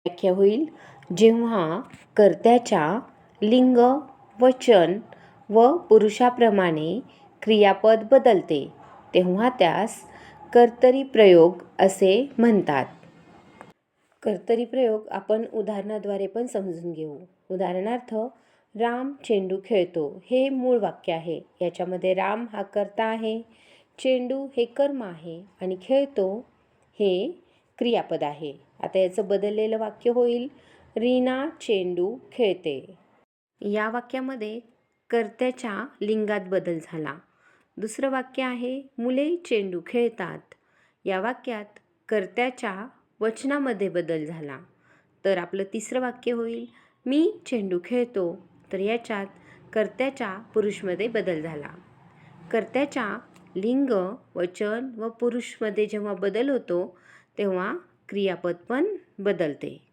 व्याख्या होईल जेव्हा कर्त्याच्या लिंग, वचन व पुरुषाप्रमाणे क्रियापद बदलते तेव्हा त्यास कर्तरी प्रयोग असे म्हणतात. कर्तरी प्रयोग आपण उदाहरणाद्वारे पण समजून घेऊ. उदाहरणार्थ, राम चेंडू खेळतो हे मूळ वाक्य आहे. याच्यामध्ये राम हा कर्ता आहे, चेंडू हे कर्म आहे आणि खेळतो हे क्रियापद आहे. आता याचं बदललेलं वाक्य होईल रीना चेंडू खेळते. या वाक्यामध्ये कर्त्याच्या लिंगात बदल झाला. दुसरं वाक्य आहे मुले चेंडू खेळतात. या वाक्यात कर्त्याच्या वचनामध्ये बदल झाला. तर आपलं तिसरं वाक्य होईल मी चेंडू खेळतो. तर याच्यात कर्त्याच्या पुरुषमध्ये बदल झाला. कर्त्याच्या लिंग, वचन व पुरुषमध्ये जेव्हा बदल होतो तेव्हा क्रियापद पण बदलते.